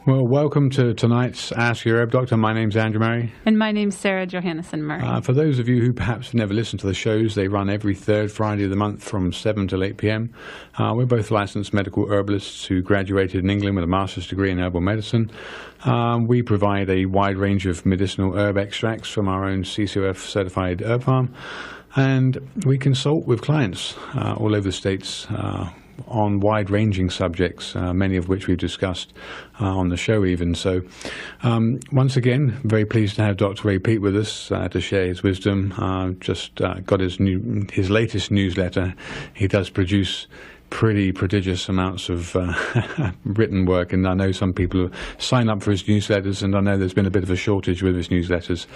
Well, welcome to tonight's Ask Your Herb Doctor. My name's Andrew Murray. And my name's Sarah Johannesson Murray. For those of you who perhaps have never listened to the shows, they run every third Friday of the month from 7 till 8 p.m. We're both licensed medical herbalists who graduated in England with a master's degree in herbal medicine. We provide a wide range of medicinal herb extracts from our own CCOF certified herb farm. And we consult with clients all over the States on wide-ranging subjects, many of which we've discussed on the show even. So once again, very pleased to have Dr. Ray Peat with us to share his wisdom. Just got his latest newsletter. He does produce pretty prodigious amounts of written work, and I know some people sign up for his newsletters, and I know there's been a bit of a shortage with his newsletters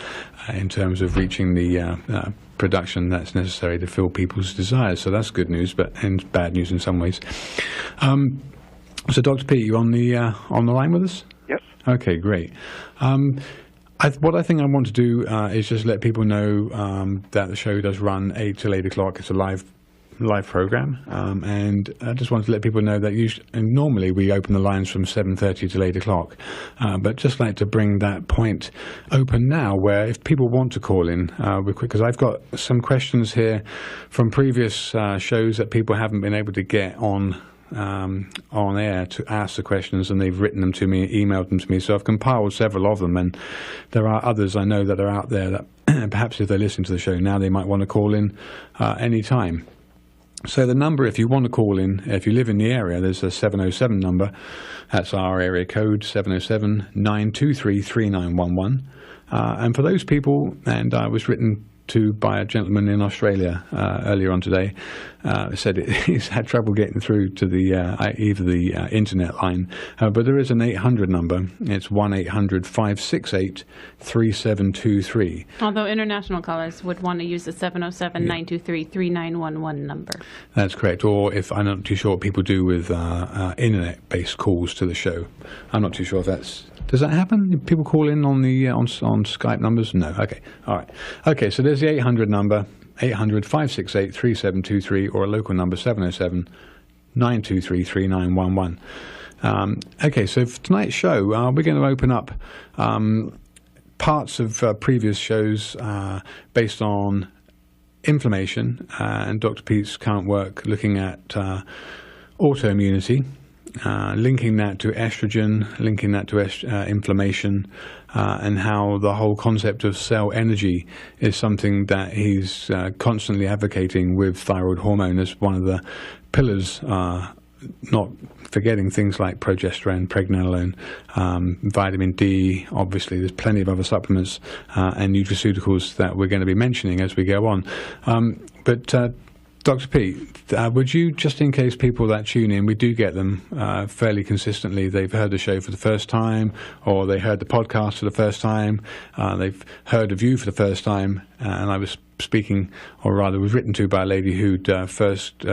in terms of reaching the production that's necessary to fill people's desires. So that's good news, and bad news in some ways. So Dr. Peat, you on the line with us? Yes. Okay, great. What I think I want to do is just let people know that the show does run 8 till 8 o'clock. It's a live program, and I just wanted to let people know that normally we open the lines from 7:30 till 8 o'clock, but just like to bring that point open now, where if people want to call in, because I've got some questions here from previous shows that people haven't been able to get on air to ask the questions, and they've written them to me, emailed them to me, so I've compiled several of them, and there are others I know that are out there that perhaps if they listen to the show now, they might want to call in any time. So the number, if you want to call in, if you live in the area, there's a 707 number. That's our area code, 707-923-3911. And for those people, and I was written to by a gentleman in Australia earlier on today, said he's had trouble getting through to either the internet line, but there is an 800 number. It's 1-800-568-3723. Although international callers would want to use the 707-923-3911 number. That's correct. Or if I'm not too sure what people do with internet-based calls to the show. I'm not too sure if that's... Does that happen? People call in on the on Skype numbers? No. Okay. All right. Okay. So there's the 800 number, 800-568-3723, or a local number, 707-923-3911. Okay. So for tonight's show, we're going to open up parts of previous shows based on inflammation and Dr. Peat's current work looking at autoimmunity. Linking that to estrogen, linking that to inflammation, and how the whole concept of cell energy is something that he's constantly advocating with thyroid hormone as one of the pillars, not forgetting things like progesterone, pregnenolone, vitamin D. Obviously, there's plenty of other supplements and nutraceuticals that we're going to be mentioning as we go on. But Dr. Peat, would you, just in case people that tune in, we do get them fairly consistently, they've heard the show for the first time, or they heard the podcast for the first time, they've heard of you for the first time, and I was speaking, or rather was written to by a lady who'd first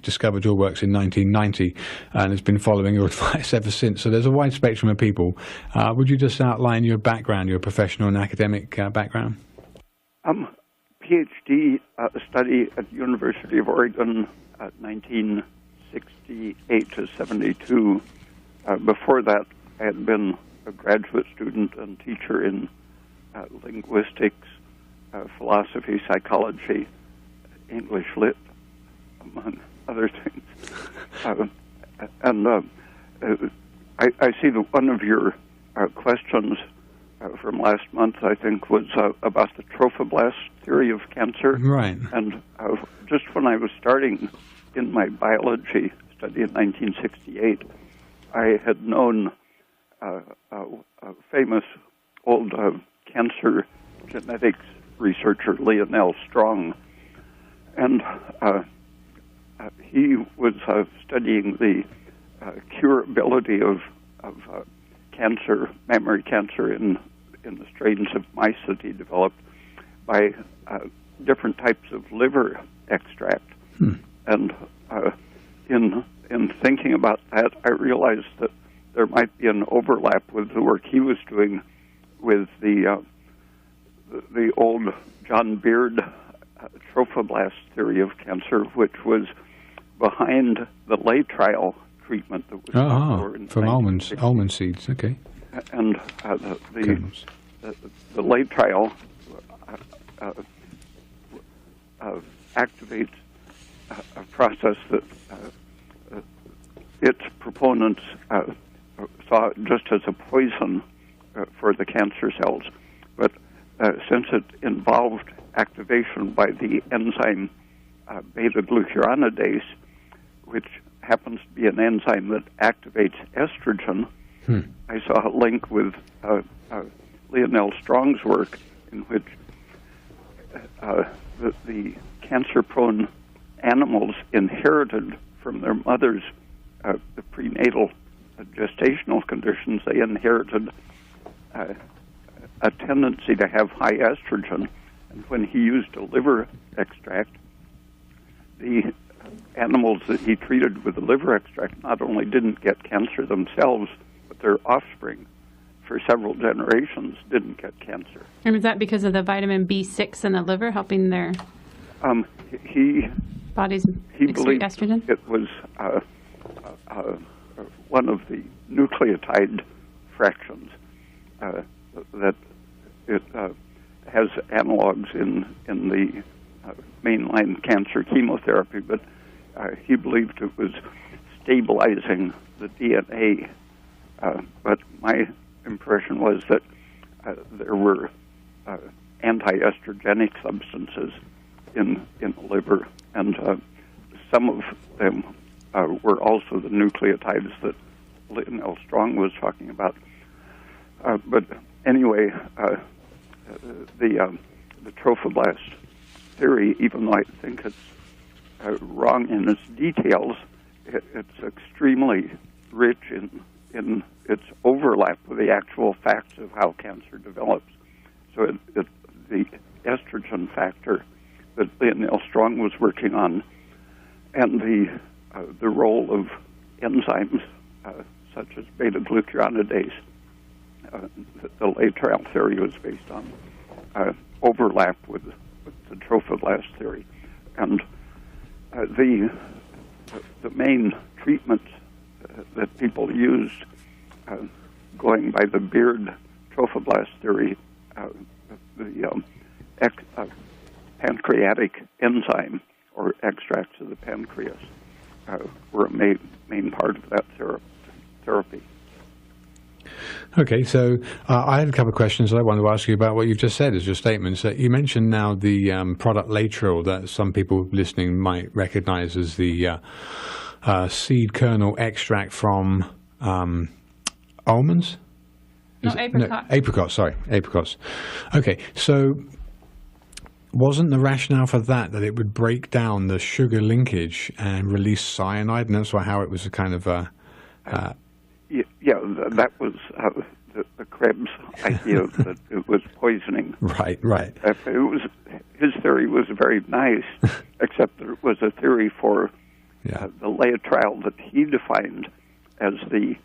discovered your works in 1990 and has been following your advice ever since. So there's a wide spectrum of people. Would you just outline your background, your professional and academic background? PhD study at the University of Oregon at 1968 to 72. Before that, I had been a graduate student and teacher in linguistics, philosophy, psychology, English lit, among other things. I see that one of your questions from last month, I think, was about the trophoblast theory of cancer. Right. And just when I was starting in my biology study in 1968, I had known a famous old cancer genetics researcher, Lionel Strong, and he was studying the curability of cancer, mammary cancer, in the strains of mice that he developed by different types of liver extract. And in thinking about that, I realized that there might be an overlap with the work he was doing with the old John Beard trophoblast theory of cancer, which was behind the Lay trial treatment that was from almond seeds. Okay. And the late trial activates a process that its proponents saw just as a poison for the cancer cells. But since it involved activation by the enzyme beta-glucuronidase, which happens to be an enzyme that activates estrogen, I saw a link with Lionel Strong's work in which the cancer-prone animals inherited from their mothers the prenatal gestational conditions. They inherited a tendency to have high estrogen, and when he used a liver extract, the animals that he treated with the liver extract not only didn't get cancer themselves, but their offspring for several generations didn't get cancer. And is that because of the vitamin B6 in the liver helping their bodies excrete estrogen? It was one of the nucleotide fractions that it has analogs in the mainline cancer chemotherapy, but he believed it was stabilizing the DNA. But my impression was that there were anti-estrogenic substances in the liver, and some of them were also the nucleotides that Lionel Strong was talking about. But anyway, the trophoblast theory, even though I think it's wrong in its details, it's extremely rich in its overlap with the actual facts of how cancer develops. So the estrogen factor that Lionel Strong was working on, and the role of enzymes such as beta-glucuronidase, the late trial theory was based on, overlap with the trophoblast theory. And the main treatment that people used, going by the Beard trophoblast theory, the pancreatic enzyme or extracts of the pancreas were a main part of that therapy. Okay, so I had a couple of questions that I wanted to ask you about what you've just said as your statements. You mentioned now the product Laetrile that some people listening might recognize as the seed kernel extract from almonds? Apricots. Apricots. Okay, so wasn't the rationale for that it would break down the sugar linkage and release cyanide, and that's how it was a kind of that was the Krebs idea that it was poisoning. Right. His theory was very nice, except that it was a theory for the Laetrile that he defined as the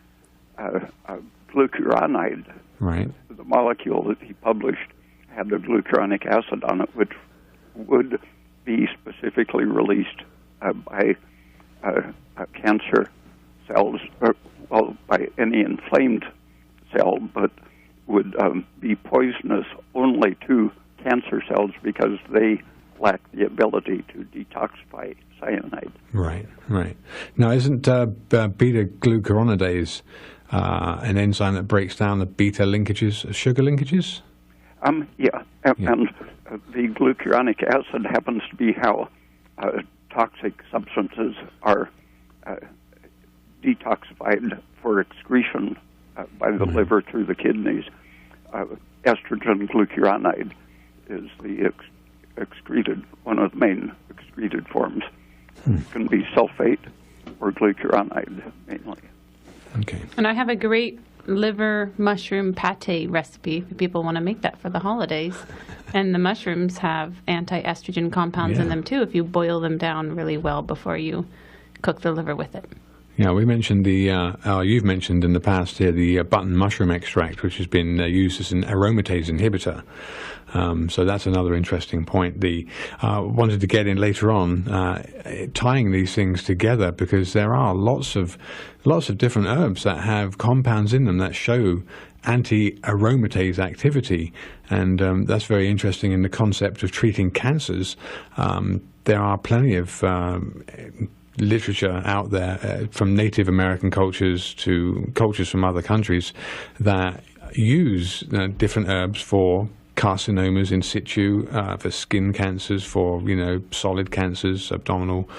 glucuronide. Right. The molecule that he published had the glucuronic acid on it, which would be specifically released by cancer cells, by any inflamed cell, but would be poisonous only to cancer cells because they lack the ability to detoxify cyanide. Right. Now, isn't beta-glucuronidase an enzyme that breaks down the beta linkages, sugar linkages? And the glucuronic acid happens to be how toxic substances are detoxified for excretion by the liver through the kidneys. Estrogen glucuronide is the excreted, one of the main excreted forms. It can be sulfate or glucuronide mainly. Okay. And I have a great liver mushroom pate recipe if people want to make that for the holidays. And the mushrooms have anti-estrogen compounds in them too if you boil them down really well before you cook the liver with it. Yeah, we mentioned you've mentioned in the past here the button mushroom extract, which has been used as an aromatase inhibitor. So that's another interesting point. Wanted to get in later on, tying these things together, because there are lots of different herbs that have compounds in them that show anti-aromatase activity, and that's very interesting in the concept of treating cancers. There are plenty of literature out there from Native American cultures to cultures from other countries that use different herbs for carcinomas in situ, for skin cancers, for solid cancers, abdominal,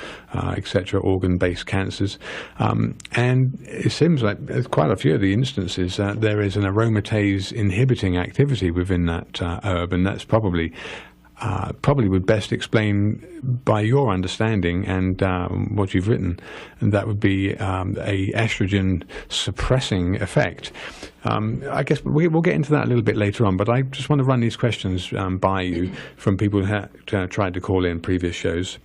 etc., organ-based cancers, and it seems like there's quite a few of the instances that there is an aromatase inhibiting activity within that herb, and that's probably would best explain by your understanding and what you've written, and that would be a estrogen suppressing effect. I guess we'll get into that a little bit later on, but I just want to run these questions by you from people who tried to call in previous shows.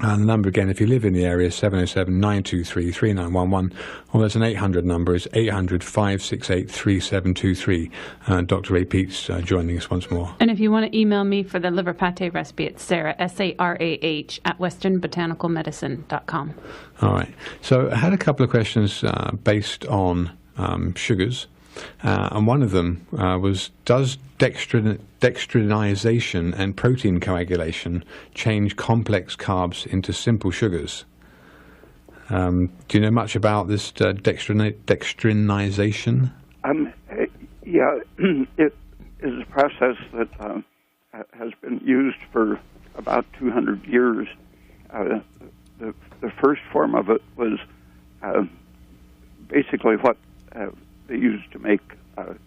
The number again, if you live in the area, is 707-923-3911, or there's an 800 number, is 800-568-3723. Dr. Ray Peats joining us once more. And if you want to email me for the liver pate recipe, it's Sarah, SARAH, at westernbotanicalmedicine.com. All right. So I had a couple of questions based on sugars. And one of them was, does dextrinization and protein coagulation change complex carbs into simple sugars? Do you know much about this dextrinization? Yeah, it is a process that has been used for about 200 years. The first form of it was basically what they used to make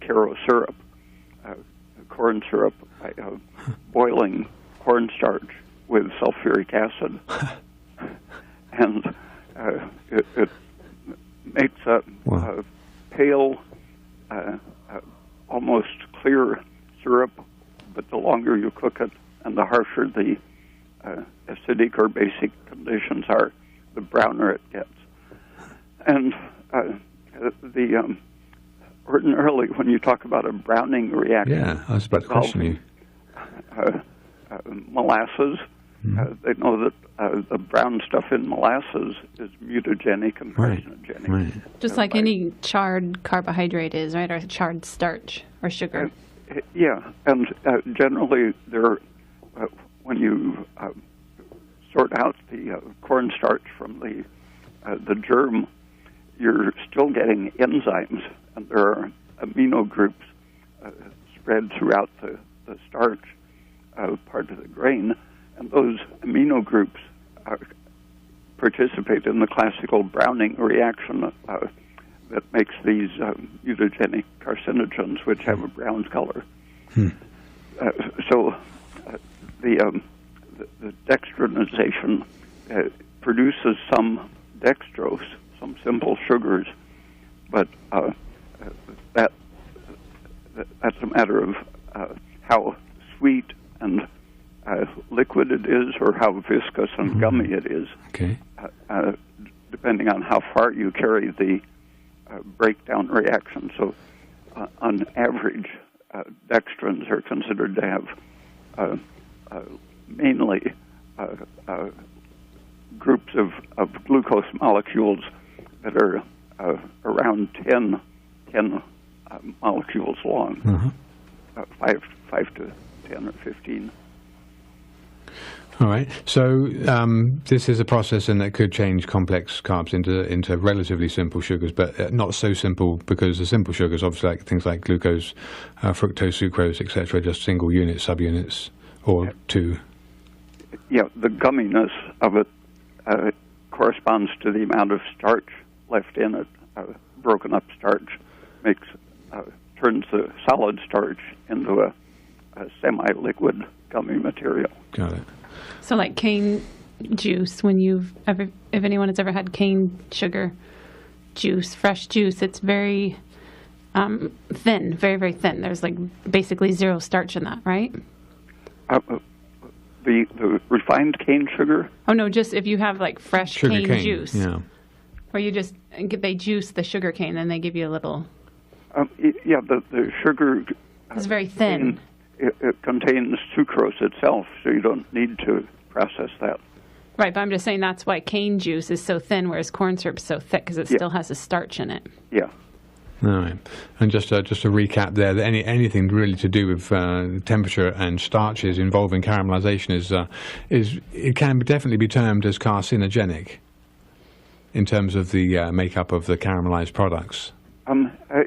Karo syrup, corn syrup, by boiling cornstarch with sulfuric acid. And it makes a pale, almost clear syrup, but the longer you cook it and the harsher the acidic or basic conditions are, the browner it gets. And ordinarily, when you talk about a browning reaction, I was about to question you. Molasses, they know that the brown stuff in molasses is mutagenic and carcinogenic. Right. Just like any charred carbohydrate is, right, or charred starch or sugar. And generally, when you sort out the cornstarch from the germ, you're still getting enzymes, and there are amino groups spread throughout the starch part of the grain, and those amino groups participate in the classical browning reaction that makes these mutagenic carcinogens, which have a brown color. So the dextrinization produces some dextrose, some simple sugars, but that's a matter of how sweet and liquid it is, or how viscous and gummy it is, depending on how far you carry the breakdown reaction. So on average, dextrins are considered to have mainly groups of glucose molecules that are around 10 molecules long, 5 to 10 or 15. All right. So this is a process, and that could change complex carbs into relatively simple sugars, but not so simple, because the simple sugars, obviously, like things like glucose, fructose, sucrose, etc., just single units, subunits, or two. Yeah, the gumminess of it corresponds to the amount of starch left in it. Broken up starch turns the solid starch into a semi-liquid gummy material. Got it. So like cane juice, if anyone has ever had cane sugar juice, fresh juice, it's very thin, very, very thin. There's like basically zero starch in that, right? The refined cane sugar? Oh, no, just if you have like fresh cane juice. Yeah. Or they juice the sugar cane, and they give you a little... Yeah, the sugar... It's very thin. It contains sucrose itself, so you don't need to process that. Right, but I'm just saying that's why cane juice is so thin, whereas corn syrup is so thick, because it still has a starch in it. Yeah. All right. And just to recap there, that anything really to do with temperature and starches involving caramelization it can definitely be termed as carcinogenic in terms of the makeup of the caramelized products.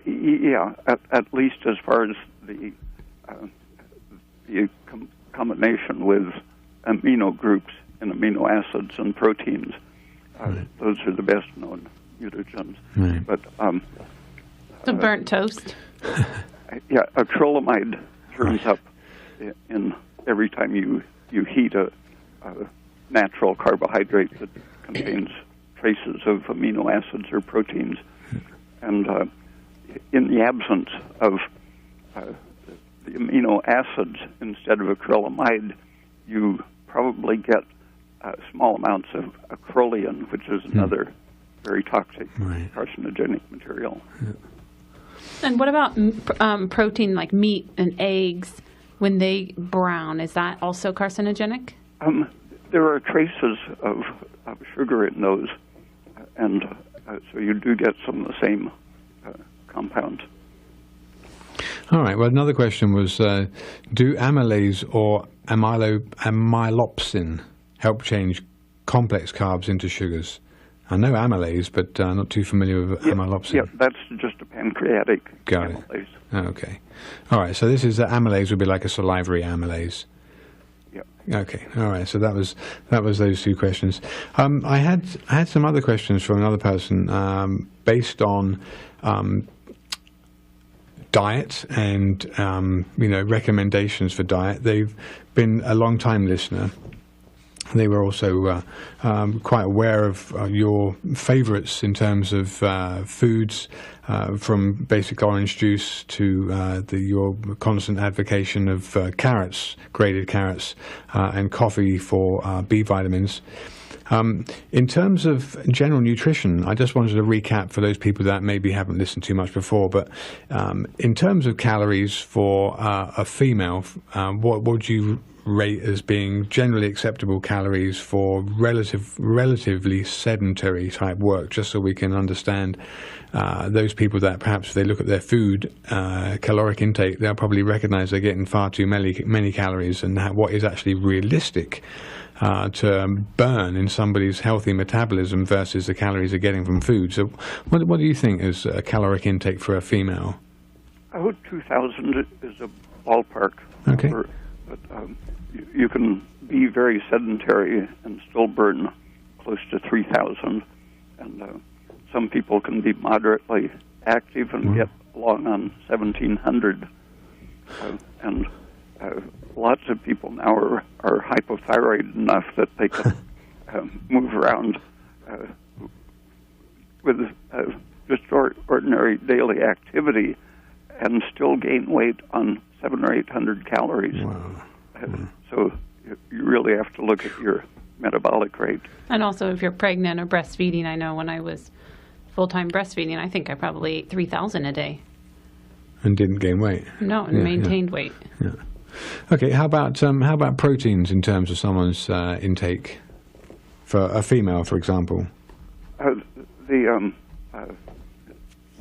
Yeah, at least as far as the combination with amino groups and amino acids and proteins. Right. Those are the best known mutagens. Right. But so burnt toast. Yeah, acrylamide turns up in every time you heat a natural carbohydrate that contains traces of amino acids or proteins, and in the absence of the amino acids, instead of acrylamide, you probably get small amounts of acrolein, which is another very toxic carcinogenic material. Yeah. And what about protein like meat and eggs? When they brown, is that also carcinogenic? There are traces of sugar in those, and so you do get some of the same compounds. All right. Well, another question was, do amylase or amylopsin help change complex carbs into sugars? I know amylase, but I'm not too familiar with amylopsin. Yeah, that's just a pancreatic amylase. Okay. All right. So this is amylase would be like a salivary amylase. Yeah. Okay. All right. So that was those two questions. I had some other questions from another person based on diet and recommendations for diet. They've been a long time listener. They were also quite aware of your favorites in terms of foods, from basic orange juice to your constant advocation of carrots, grated carrots, and coffee for B vitamins. In terms of general nutrition, I just wanted to recap for those people that maybe haven't listened too much before, but in terms of calories for a female, what would you rate as being generally acceptable calories for relatively sedentary type work, just so we can understand those people that perhaps if they look at their food caloric intake, they'll probably recognize they're getting far too many calories, and what is actually realistic to burn in somebody's healthy metabolism versus the calories they're getting from food. So what do you think is a caloric intake for a female? 2,000 is a ballpark okay. number, but you can be very sedentary and still burn close to 3,000, and some people can be moderately active and get along on 1,700, and lots of people now are hypothyroid enough that they can move around with just ordinary daily activity and still gain weight on 700 or 800 calories. Wow. So you really have to look at your metabolic rate. And also if you're pregnant or breastfeeding, I know when I was full-time breastfeeding, I think I probably ate 3,000 a day. And didn't gain weight? No, and maintained weight. Yeah. Okay, how about proteins in terms of someone's intake for a female, for example? The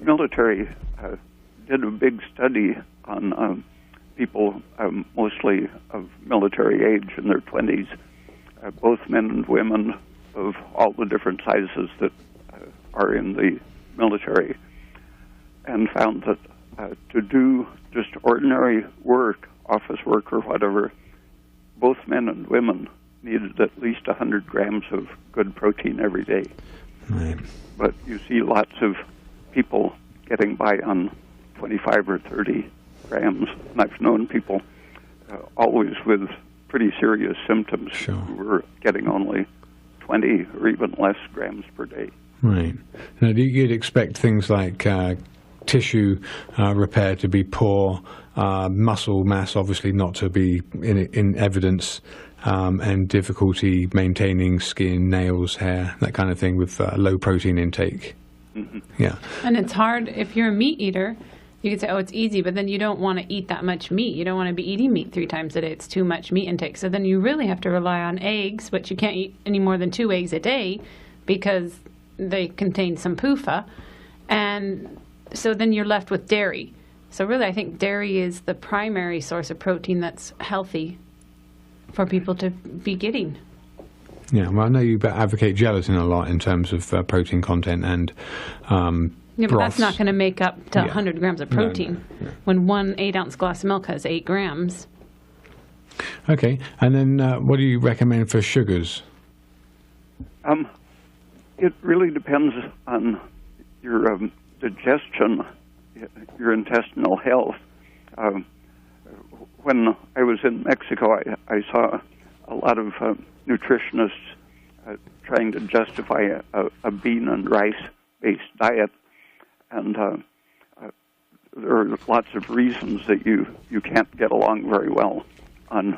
military did a big study on people mostly of military age in their 20s, both men and women of all the different sizes that are in the military, and found that to do just ordinary work, office work or whatever, both men and women needed at least 100 grams of good protein every day. Right. But you see lots of people getting by on 25 or 30 grams. And I've known people always with pretty serious symptoms who were getting only 20 or even less grams per day. Right. Now, you'd expect things like tissue repair to be poor, muscle mass obviously not to be in evidence, and difficulty maintaining skin, nails, hair, that kind of thing with low protein intake. Yeah. And it's hard if you're a meat eater. You could say, oh, it's easy, but then you don't want to eat that much meat. You don't want to be eating meat 3 times a day. It's too much meat intake. So then you really have to rely on eggs, but you can't eat any more than 2 eggs a day because they contain some PUFA. And so then you're left with dairy. So really, I think dairy is the primary source of protein that's healthy for people to be getting. Yeah, well, I know you advocate gelatin a lot in terms of protein content and yeah, but that's not going to make up to 100 grams of protein when 1 8-ounce glass of milk has 8 grams. Okay, and then what do you recommend for sugars? It really depends on your digestion, your intestinal health. When I was in Mexico, I saw a lot of nutritionists trying to justify a bean and rice-based diet. And there are lots of reasons that you can't get along very well on,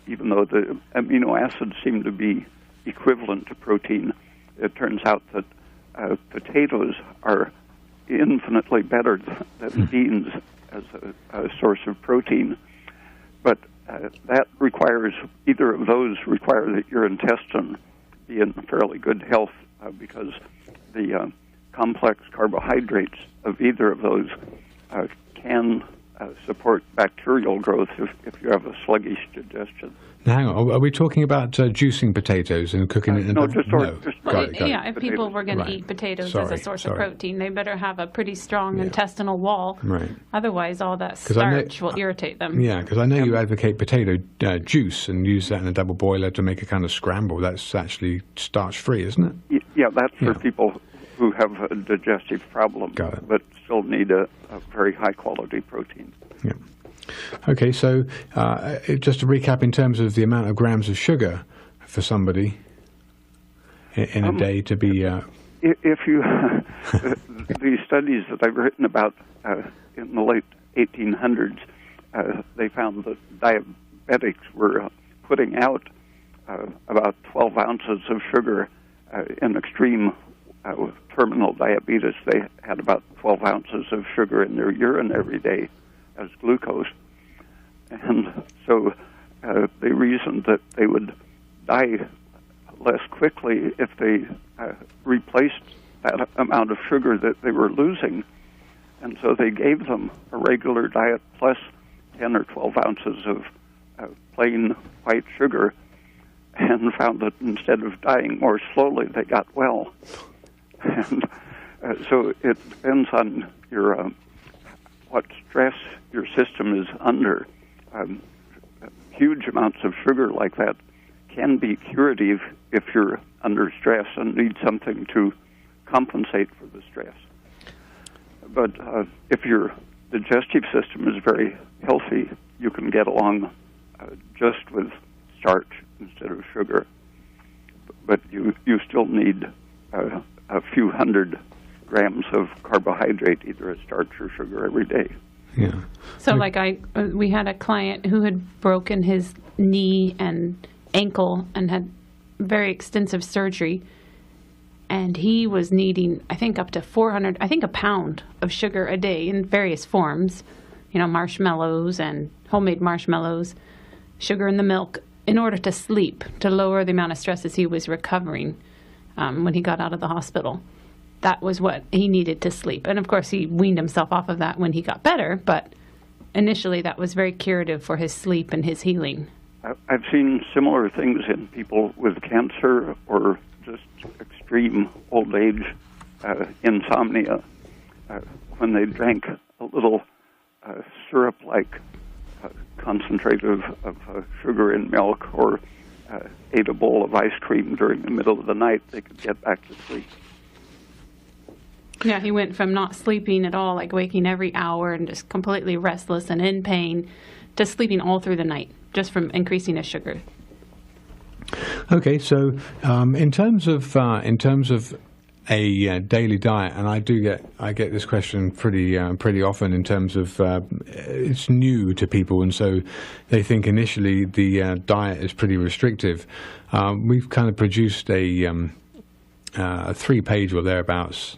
even though the amino acids seem to be equivalent to protein. It turns out that potatoes are infinitely better than beans as a source of protein. But that requires, either of those require that your intestine be in fairly good health because the complex carbohydrates of either of those can support bacterial growth if you have a sluggish digestion. Now, hang on. Are we talking about juicing potatoes and cooking it? No, just got it. If people were going to eat potatoes as a source of protein, they better have a pretty strong intestinal wall. Right. Otherwise, all that starch will irritate them. Yeah, because I know you advocate potato juice and use that in a double boiler to make a kind of scramble. That's actually starch-free, isn't it? Yeah, that's for people who have a digestive problem, but still need a very high-quality protein. Yeah. Okay, so just to recap in terms of the amount of grams of sugar for somebody in a day to be... If you... the studies that I've written about in the late 1800s, they found that diabetics were putting out about 12 ounces of sugar in extreme terminal diabetes. They had about 12 ounces of sugar in their urine every day as glucose. And so they reasoned that they would die less quickly if they replaced that amount of sugar that they were losing. And so they gave them a regular diet plus 10 or 12 ounces of plain white sugar and found that instead of dying more slowly, they got well. And so it depends on your what stress your system is under. Huge amounts of sugar like that can be curative if you're under stress and need something to compensate for the stress. But if your digestive system is very healthy, you can get along just with starch instead of sugar. But you still need a few hundred grams of carbohydrate, either as starch or sugar, every day. Yeah. So, we had a client who had broken his knee and ankle and had very extensive surgery, and he was needing, I think, up to a pound of sugar a day in various forms, marshmallows and homemade marshmallows, sugar in the milk, in order to sleep, to lower the amount of stress as he was recovering when he got out of the hospital. That was what he needed to sleep. And, of course, he weaned himself off of that when he got better, but initially that was very curative for his sleep and his healing. I've seen similar things in people with cancer or just extreme old age, insomnia, when they drank a little syrup-like concentrate of sugar in milk or ate a bowl of ice cream during the middle of the night, they could get back to sleep. Yeah, he went from not sleeping at all, like waking every hour and just completely restless and in pain, to sleeping all through the night, just from increasing his sugar. Okay, so in terms of daily diet, and I get this question pretty often in terms of it's new to people, and so they think initially the diet is pretty restrictive. We've kind of produced a 3-page or thereabouts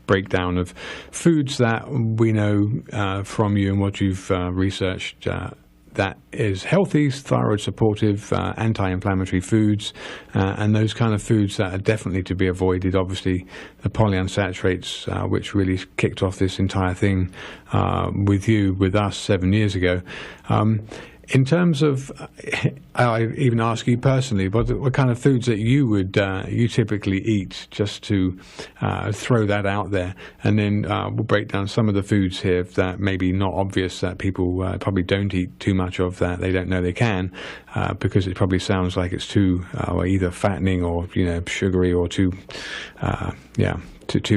breakdown of foods that we know from you and what you've researched that is healthy, thyroid supportive, anti-inflammatory foods, and those kind of foods that are definitely to be avoided. Obviously, the polyunsaturates, which really kicked off this entire thing with us 7 years ago. In terms of, I even ask you personally, what kind of foods that you would you typically eat, just to throw that out there, and then we'll break down some of the foods here that may be not obvious, that people probably don't eat too much of, that they don't know they can, because it probably sounds like it's too either fattening or sugary, or too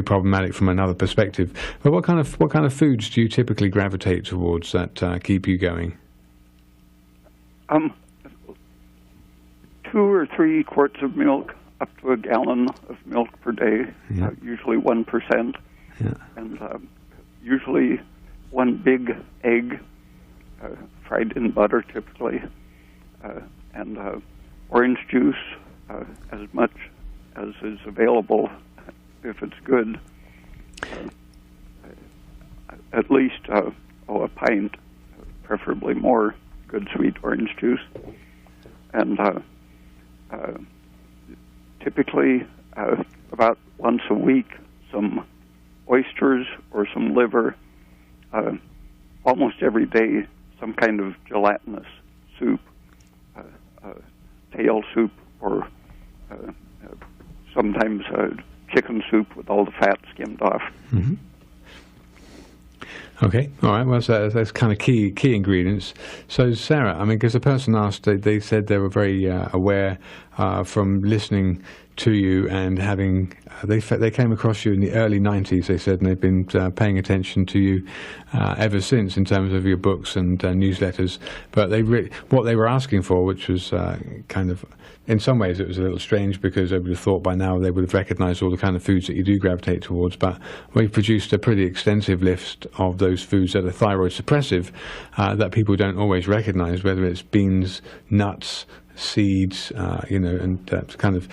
problematic from another perspective. But what kind of foods do you typically gravitate towards that keep you going? 2 or 3 quarts of milk, up to a gallon of milk per day, usually 1%, and usually 1 big egg, fried in butter typically, and orange juice, as much as is available if it's good, at least a pint, preferably more. Good sweet orange juice, and typically about once a week, some oysters or some liver. Almost every day, some kind of gelatinous soup, tail soup, or sometimes chicken soup with all the fat skimmed off. Mm-hmm. Okay, all right. Well, so that's kind of key ingredients. So, Sarah, I mean, because the person asked, they said they were very aware from listening to you and having they came across you in the early 90s. They said, and they've been paying attention to you ever since in terms of your books and newsletters. But what they were asking for, which was kind of, in some ways, it was a little strange, because they would have thought by now they would have recognized all the kind of foods that you do gravitate towards. But we've produced a pretty extensive list of those foods that are thyroid suppressive that people don't always recognize, whether it's beans, nuts, seeds, and kind of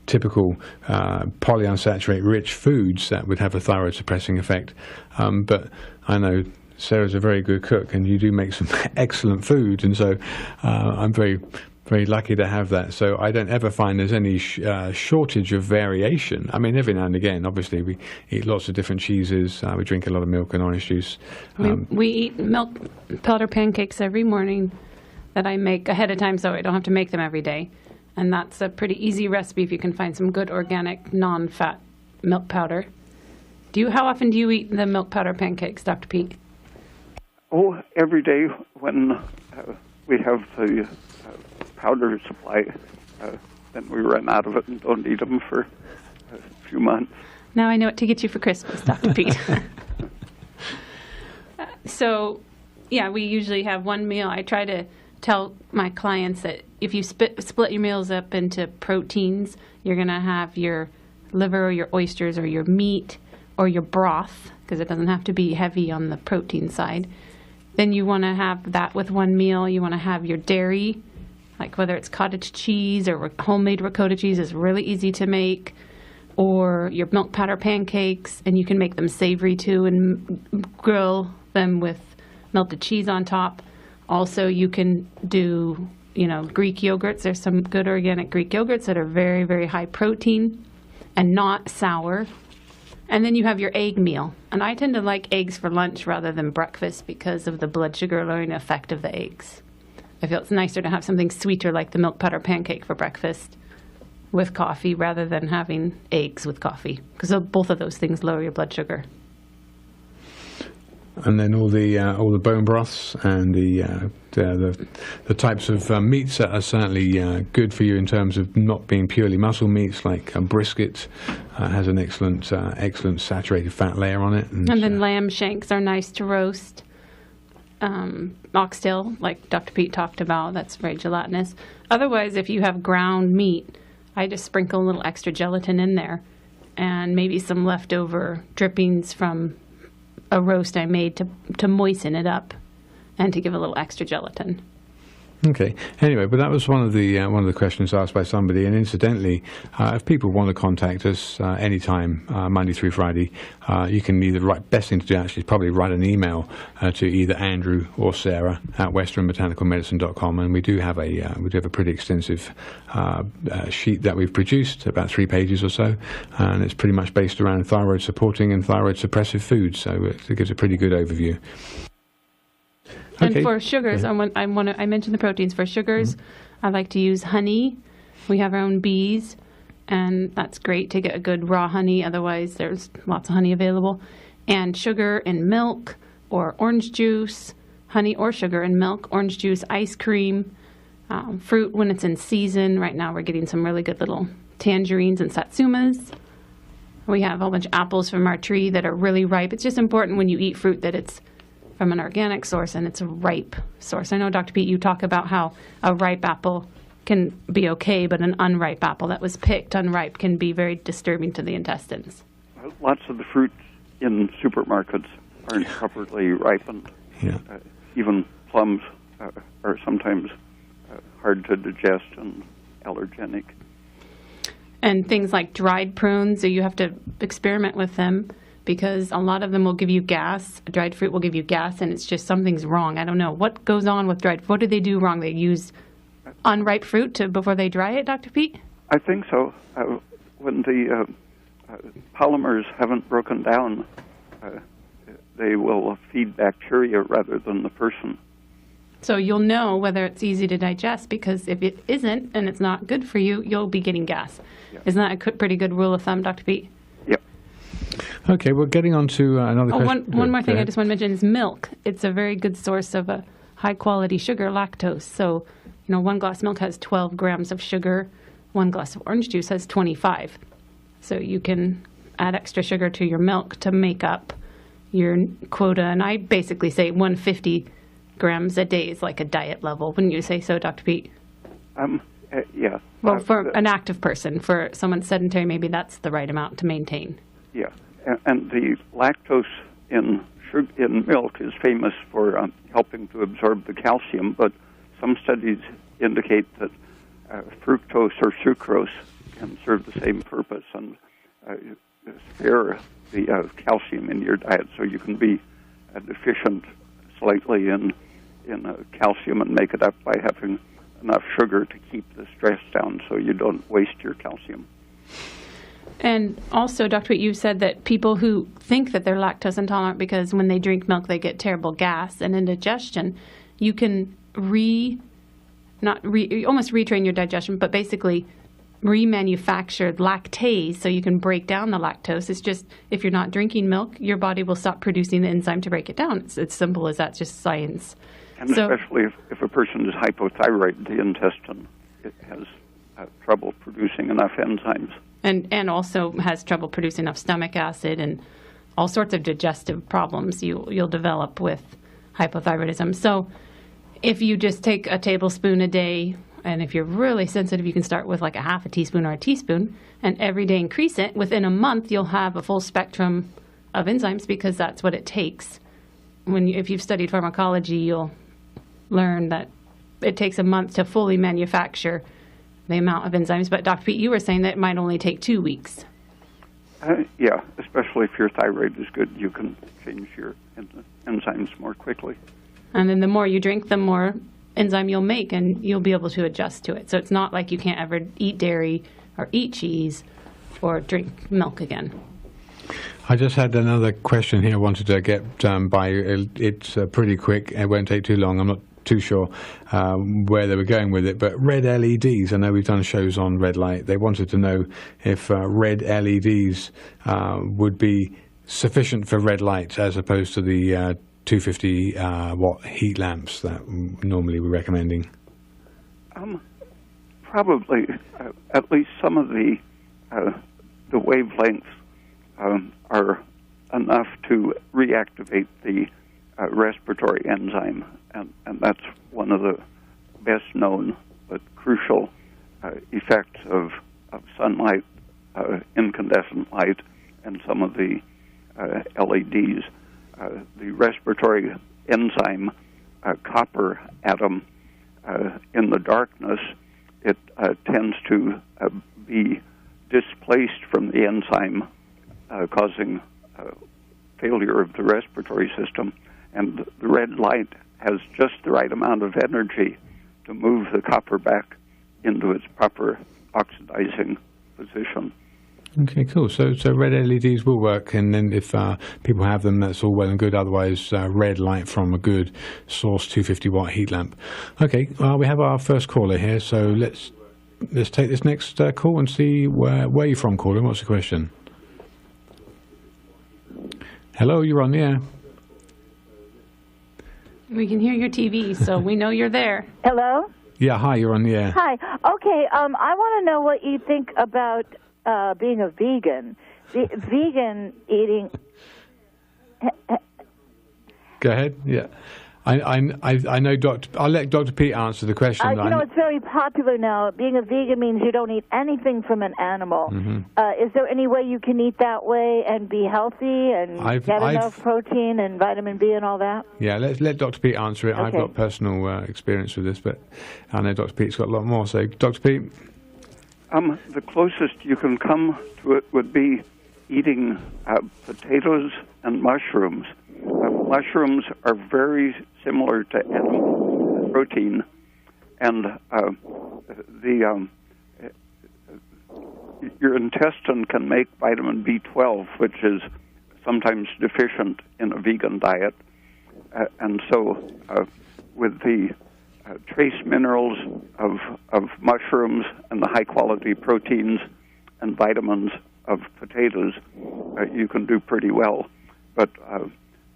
typical polyunsaturated rich foods that would have a thyroid suppressing effect. But I know Sarah's a very good cook, and you do make some excellent food, and so I'm very lucky to have that. So I don't ever find there's any shortage of variation. I mean, every now and again, obviously, we eat lots of different cheeses. We drink a lot of milk and orange juice. We eat milk powder pancakes every morning that I make ahead of time, so I don't have to make them every day. And that's a pretty easy recipe if you can find some good organic, non-fat milk powder. How often do you eat the milk powder pancakes, Dr. Pete? Oh, every day when we have the powder supply, then we run out of it and don't eat them for a few months. Now I know what to get you for Christmas, Dr. Pete. So, yeah, we usually have one meal. I try to tell my clients that if you split your meals up into proteins, you're going to have your liver or your oysters or your meat or your broth, because it doesn't have to be heavy on the protein side. Then you want to have that with one meal. You want to have your dairy, like whether it's cottage cheese or homemade ricotta cheese is really easy to make, or your milk powder pancakes, and you can make them savory too and grill them with melted cheese on top. Also, you can do, Greek yogurts. There's some good organic Greek yogurts that are very, very high protein and not sour. And then you have your egg meal. And I tend to like eggs for lunch rather than breakfast because of the blood sugar lowering effect of the eggs. I feel it's nicer to have something sweeter like the milk powder pancake for breakfast with coffee rather than having eggs with coffee, because both of those things lower your blood sugar. And then all the bone broths and the types of meats that are certainly good for you in terms of not being purely muscle meats, like brisket has an excellent saturated fat layer on it. And then lamb shanks are nice to roast. Oxtail, like Dr. Pete talked about, that's very gelatinous. Otherwise, if you have ground meat, I just sprinkle a little extra gelatin in there and maybe some leftover drippings from a roast I made to moisten it up and to give a little extra gelatin. Okay. Anyway, but that was one of the questions asked by somebody. And incidentally, if people want to contact us anytime, Monday through Friday, you can either best thing to do actually is probably write an email to either Andrew or Sarah at westernbotanicalmedicine.com. And we do have a pretty extensive sheet that we've produced, about 3 pages or so, and it's pretty much based around thyroid supporting and thyroid suppressive foods. So it gives a pretty good overview. And for sugars, I mentioned the proteins. For sugars, I like to use honey. We have our own bees, and that's great to get a good raw honey. Otherwise, there's lots of honey available. And sugar in milk or orange juice, honey or sugar in milk, orange juice, ice cream, fruit when it's in season. Right now, we're getting some really good little tangerines and satsumas. We have a whole bunch of apples from our tree that are really ripe. It's just important when you eat fruit that it's from an organic source and it's a ripe source. I know, Dr. Pete, you talk about how a ripe apple can be okay, but an unripe apple that was picked unripe can be very disturbing to the intestines. Lots of the fruits in supermarkets aren't properly ripened. Yeah. Even plums are sometimes hard to digest and allergenic. And things like dried prunes, so you have to experiment with them, because a lot of them will give you gas. Dried fruit will give you gas, and it's just something's wrong. I don't know. What goes on with dried fruit? What do they do wrong? They use unripe fruit before they dry it, Dr. Pete? I think so. When the polymers haven't broken down, they will feed bacteria rather than the person. So you'll know whether it's easy to digest, because if it isn't and it's not good for you, you'll be getting gas. Yeah. Isn't that a pretty good rule of thumb, Dr. Pete? Okay, we're getting on to another question. One more thing I just want to mention is milk. It's a very good source of a high-quality sugar, lactose. So, 1 glass of milk has 12 grams of sugar. 1 glass of orange juice has 25. So you can add extra sugar to your milk to make up your quota. And I basically say 150 grams a day is like a diet level. Wouldn't you say so, Dr. Pete? Yeah. Well, for an active person. For someone sedentary, maybe that's the right amount to maintain. Yeah. And the lactose in milk is famous for helping to absorb the calcium, but some studies indicate that fructose or sucrose can serve the same purpose and spare the calcium in your diet, so you can be deficient slightly in calcium and make it up by having enough sugar to keep the stress down so you don't waste your calcium. And also, Dr. Pete, you said that people who think that they're lactose intolerant because when they drink milk they get terrible gas and indigestion, you can almost retrain your digestion, but basically remanufacture lactase so you can break down the lactose. It's just if you're not drinking milk, your body will stop producing the enzyme to break it down. It's as simple as that, just science. And especially if a person is hypothyroid, the intestine has trouble producing enough enzymes. And also has trouble producing enough stomach acid and all sorts of digestive problems you'll develop with hypothyroidism. So if you just take a tablespoon a day, and if you're really sensitive, you can start with like a half a teaspoon or a teaspoon, and every day increase it. Within a month, you'll have a full spectrum of enzymes because that's what it takes. If you've studied pharmacology, you'll learn that it takes a month to fully manufacture the amount of enzymes. But Dr. Pete, you were saying that it might only take 2 weeks. Yeah, especially if your thyroid is good, you can change your enzymes more quickly. And then the more you drink, the more enzyme you'll make, and you'll be able to adjust to it. So it's not like you can't ever eat dairy or eat cheese or drink milk again. I just had another question here I wanted to get by. It's pretty quick. It won't take too long. I'm not too sure where they were going with it, but red LEDs, I know we've done shows on red light. They wanted to know if red LEDs would be sufficient for red light as opposed to the 250 watt heat lamps that normally we're recommending. Probably at least some of the wavelengths are enough to reactivate the respiratory enzyme, and that's one of the best known but crucial effects of sunlight incandescent light and some of the LEDs. The respiratory enzyme copper atom in the darkness, it tends to be displaced from the enzyme, causing failure of the respiratory system. And the red light has just the right amount of energy to move the copper back into its proper oxidizing position. Okay, cool. So red LEDs will work, and then if people have them, that's all well and good. Otherwise, red light from a good source 250-watt heat lamp. Okay, we have our first caller here, so let's take this next call and see where you're from, caller. What's the question? Hello, you're on the air. We can hear your TV, so we know you're there. Hello? Yeah, hi, you're on the air. Hi. Okay, I want to know what you think about being a vegan. Vegan eating... Go ahead, yeah. I know I'll let Dr. Pete answer the question. It's very popular now. Being a vegan means you don't eat anything from an animal. Mm-hmm. Is there any way you can eat that way and be healthy and get enough protein and vitamin B and all that? Yeah, let Dr. Pete answer it. Okay. I've got personal experience with this, but I know Dr. Pete's got a lot more. So, Dr. Pete? The closest you can come to it would be eating potatoes and mushrooms. Mushrooms are very similar to animal protein, and your intestine can make vitamin B12, which is sometimes deficient in a vegan diet. And so with the trace minerals of mushrooms and the high-quality proteins and vitamins of potatoes, you can do pretty well. But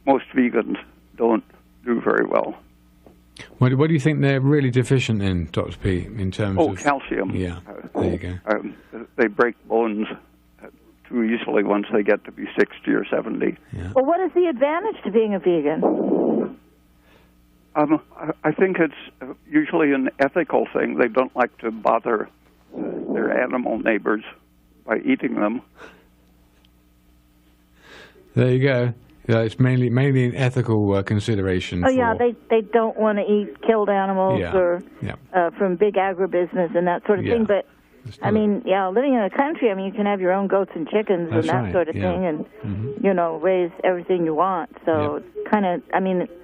most vegans don't do very well. What do you think they're really deficient in, Dr. P, in terms of... calcium. Yeah, there you go. They break bones too easily once they get to be 60 or 70. Yeah. Well, what is the advantage to being a vegan? I think it's usually an ethical thing. They don't like to bother their animal neighbors by eating them. There you go. Yeah, it's mainly an ethical consideration. They don't want to eat killed animals or from big agribusiness and that sort of thing. But living in a country, you can have your own goats and chickens and that sort of thing, and raise everything you want. So kind of,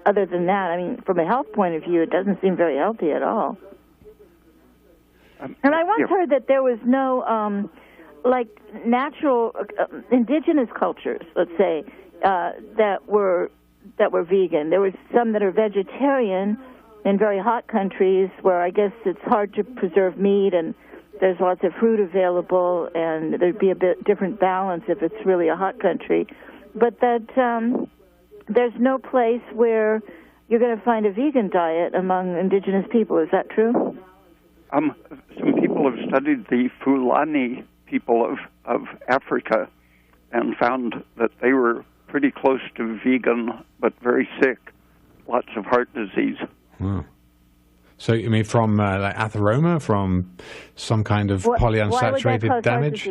other than that, from a health point of view, it doesn't seem very healthy at all. And I once heard that there was no natural indigenous cultures, let's say, that were vegan. There was some that are vegetarian in very hot countries where I guess it's hard to preserve meat and there's lots of fruit available, and there'd be a bit different balance if it's really a hot country. But that there's no place where you're going to find a vegan diet among indigenous people. Is that true? Some people have studied the Fulani people of Africa and found that they were pretty close to vegan, but very sick, lots of heart disease. Wow. So, you mean from atheroma, from some kind of polyunsaturated damage?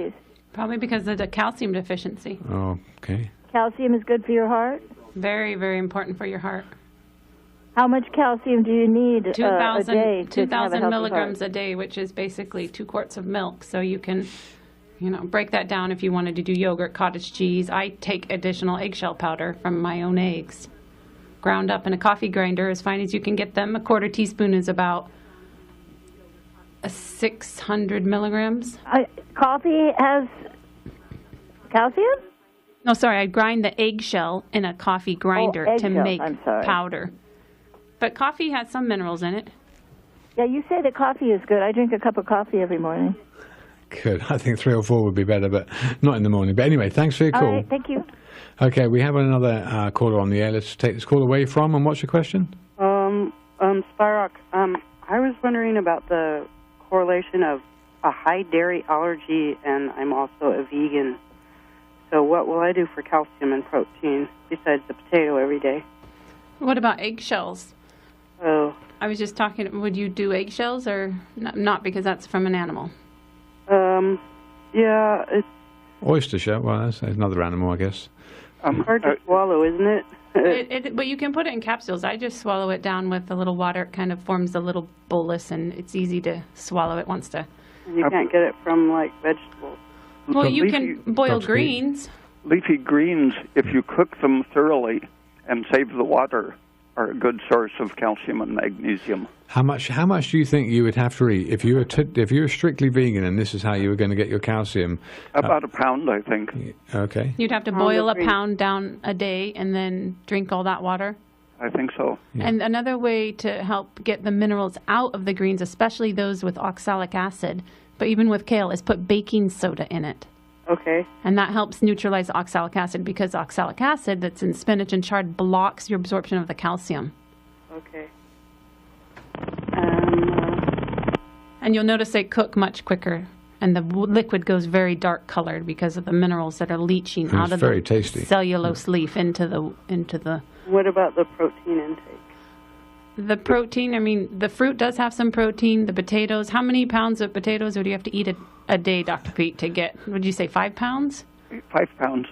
Probably because of the calcium deficiency. Oh, okay. Calcium is good for your heart? Very, very important for your heart. How much calcium do you need a day? 2,000 milligrams a day, which is basically 2 quarts of milk. So you can, break that down if you wanted to do yogurt, cottage cheese. I take additional eggshell powder from my own eggs, ground up in a coffee grinder as fine as you can get them. A quarter teaspoon is about 600 milligrams. Coffee has calcium? No, sorry, I grind the eggshell in a coffee grinder to make powder. But coffee has some minerals in it. Yeah, you say that coffee is good. I drink a cup of coffee every morning. Good. I think 3 or 4 would be better, but not in the morning. But anyway, thanks for your call. All right, thank you. Okay, we have another caller on the air. Let's take this call away from, and what's your question? Spyrock, I was wondering about the correlation of a high dairy allergy, and I'm also a vegan. So what will I do for calcium and protein besides the potato every day? What about eggshells? Oh. I was just talking, would you do eggshells or not, because that's from an animal? Yeah, it's Oyster shell. Well, that's another animal, I guess. hard to swallow, isn't it? But you can put it in capsules. I just swallow it down with a little water. It kind of forms a little bolus, and it's easy to swallow. It wants to. And you can't get it from, like, vegetables. Well, you leafy- can boil Dr. Pete. greens. Leafy greens, if you cook them thoroughly and save the water, are a good source of calcium and magnesium. How much do you think you would have to eat if you were strictly vegan and this is how you were going to get your calcium? About a pound, I think. Okay. You'd have to Pound boil of a greens. pound down a day and then drink all that water. I think so. And another way to help get the minerals out of the greens, especially those with oxalic acid, but even with kale, is put baking soda in it. Okay. And that helps neutralize the oxalic acid because oxalic acid that's in spinach and chard blocks your absorption of the calcium. Okay. And you'll notice they cook much quicker. And the liquid goes very dark colored because of the minerals that are leaching And out it's of very the tasty. cellulose leaf into the What about the protein intake? The protein, I mean, the fruit does have some protein. The potatoes, how many pounds of potatoes would you have to eat a day, Dr. Pete, to get, would you say 5 pounds? 5 pounds.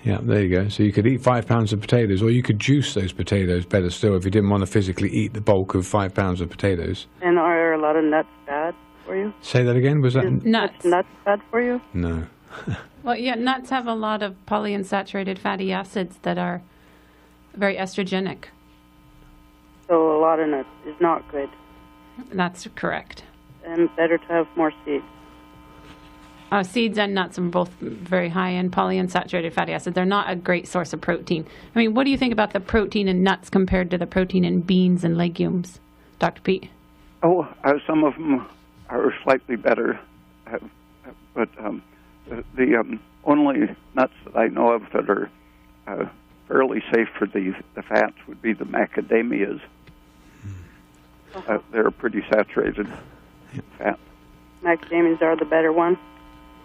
Yeah, there you go. So you could eat 5 pounds of potatoes, or you could juice those potatoes better still if you didn't want to physically eat the bulk of 5 pounds of potatoes. And are a lot of nuts bad for you? Say that again? Was that? Nuts. Nuts bad for you? No. Well, yeah, nuts have a lot of polyunsaturated fatty acids that are very estrogenic. So a lot of nuts is not good. That's correct. And better to have more seeds. Seeds and nuts are both very high in polyunsaturated fatty acids. They're not a great source of protein. I mean, what do you think about the protein in nuts compared to the protein in beans and legumes, Dr. Pete? Oh, some of them are slightly better, but the only nuts that I know of that are fairly safe for the fats would be the macadamias. They're pretty saturated fat. Macadamias are the better one.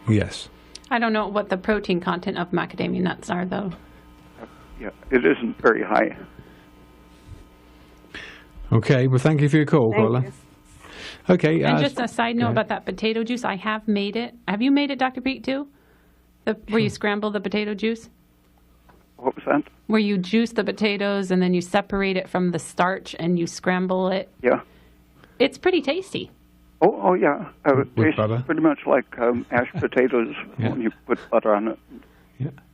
Yes. I don't know what the protein content of macadamia nuts are, though. Yeah, it isn't very high. Okay. Well, thank you for your call, Thank caller. you. Okay. And just a side note go ahead. about that potato juice, I have made it. Have you made it, Dr. Pete, too? Where you scramble the potato juice? What was that? Where you juice the potatoes and then you separate it from the starch and you scramble it. Yeah. It's pretty tasty. Oh yeah. It With tastes butter? pretty much like mashed potatoes Yeah. when you put butter on it.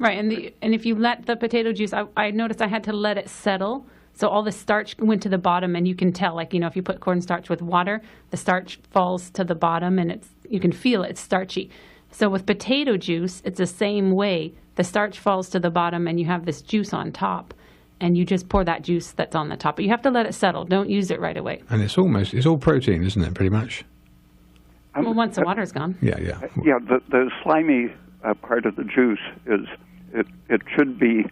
Right, and if you let the potato juice, I noticed I had to let it settle, so all the starch went to the bottom, and you can tell, like, if you put cornstarch with water, the starch falls to the bottom, and you can feel it's starchy. So with potato juice, it's the same way. The starch falls to the bottom, and you have this juice on top, and you just pour that juice that's on the top. But you have to let it settle. Don't use it right away. And it's all protein, isn't it? Pretty much. Well, once the water's gone. Yeah. Yeah, the slimy part of the juice is it should be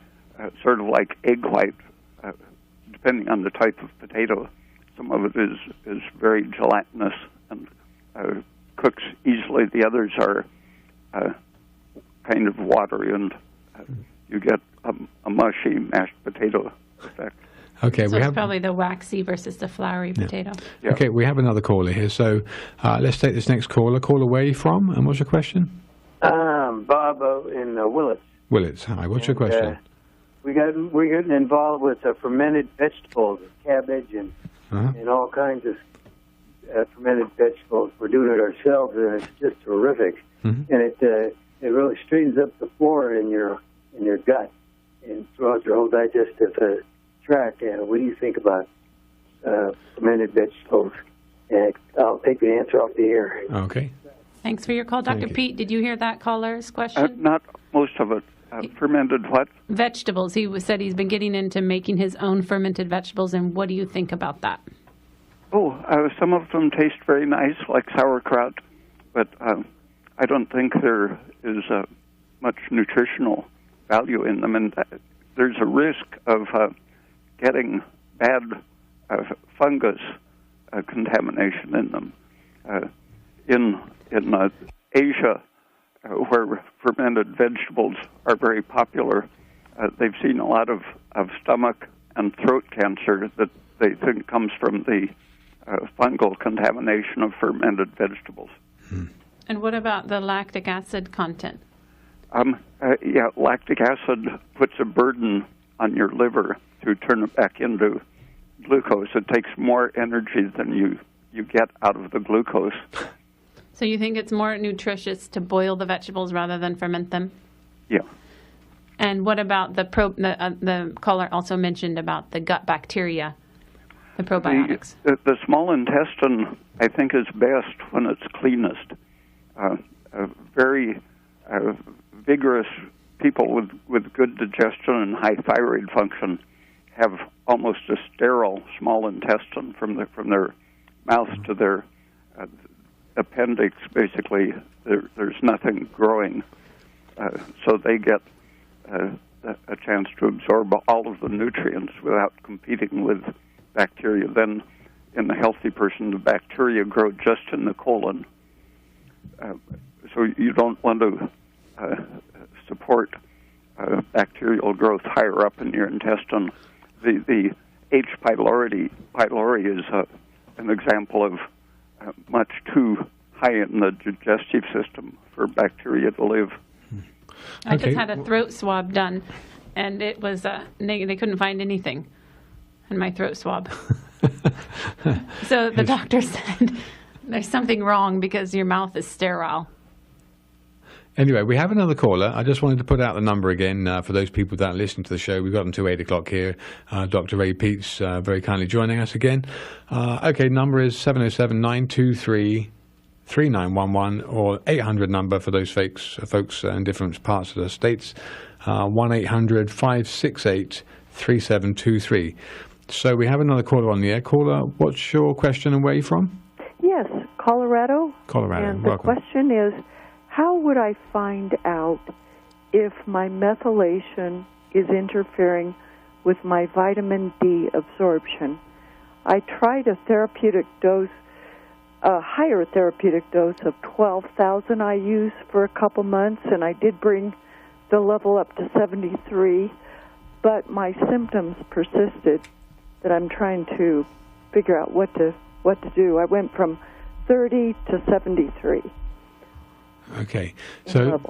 sort of like egg white, depending on the type of potato. Some of it is very gelatinous and cooks easily. The others are kind of watery, and you get a mushy mashed potato effect. Okay. So we it's have. probably the waxy versus the floury potato. Yeah. Okay, we have another caller here. So let's take this next caller. Caller, where are you from? And what's your question? Bob in Willits. Willits. Hi. What's your question? We're getting involved with fermented vegetables, cabbage and all kinds of fermented vegetables. We're doing it ourselves, and it's just terrific. And it really straightens up the flora in your gut and throughout your whole digestive tract. What do you think about fermented vegetables? And I'll take the answer off the air. Okay. Thanks for your call, Thank Dr. you. Pete. Did you hear that caller's question? Not most of it. Fermented what? Vegetables. He said he's been getting into making his own fermented vegetables, and what do you think about that? Oh, some of them taste very nice, like sauerkraut, but I don't think there is much nutritional value in them, and there's a risk of getting bad fungus contamination in them. In Asia, where fermented vegetables are very popular, they've seen a lot of stomach and throat cancer that they think comes from the fungal contamination of fermented vegetables. And what about the lactic acid content? Yeah, lactic acid puts a burden on your liver to turn it back into glucose. It takes more energy than you get out of the glucose. So you think it's more nutritious to boil the vegetables rather than ferment them? Yeah. And what about the caller also mentioned about the gut bacteria, the probiotics? The small intestine, I think, is best when it's cleanest. Very vigorous people with good digestion and high thyroid function have almost a sterile small intestine from their mouth to their appendix. Basically, there's nothing growing, so they get a chance to absorb all of the nutrients without competing with bacteria. Then, in the healthy person, the bacteria grow just in the colon. So you don't want to support bacterial growth higher up in your intestine. The H. pylori is an example of much too high in the digestive system for bacteria to live. I just had a throat swab done, and it was they couldn't find anything in my throat swab. So the doctor said, there's something wrong because your mouth is sterile. Anyway, we have another caller. I just wanted to put out the number again for those people that listen to the show. We've got until 8 o'clock here. Dr. Ray Peats very kindly joining us again. Okay, number is 707-923-3911 or 800 number for those folks in different parts of the states, 1-800-568-3723. So we have another caller on the air. Caller, what's your question and where are you from? Yes, Colorado. Colorado, and welcome. The question is, how would I find out if my methylation is interfering with my vitamin D absorption? I tried a higher therapeutic dose of 12,000 IUs for a couple months, and I did bring the level up to 73, but my symptoms persisted that I'm trying to figure out what to do. I went from 30 to 73. Okay, so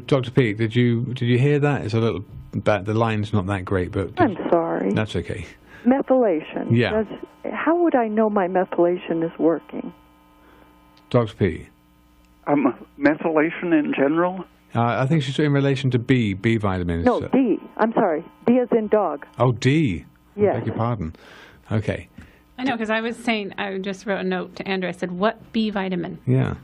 Dr. Peat, did you hear that? It's a little bad. The line's not that great, but I'm sorry. That's okay. Methylation. Yeah. How would I know my methylation is working? Dr. Peat. Methylation in general? I think she's in relation to B vitamins. No, D. I'm sorry. D as in dog. Oh, D. Yes. I beg your pardon. Okay. I know, because I just wrote a note to Andrew. I said, what B vitamin? Yeah.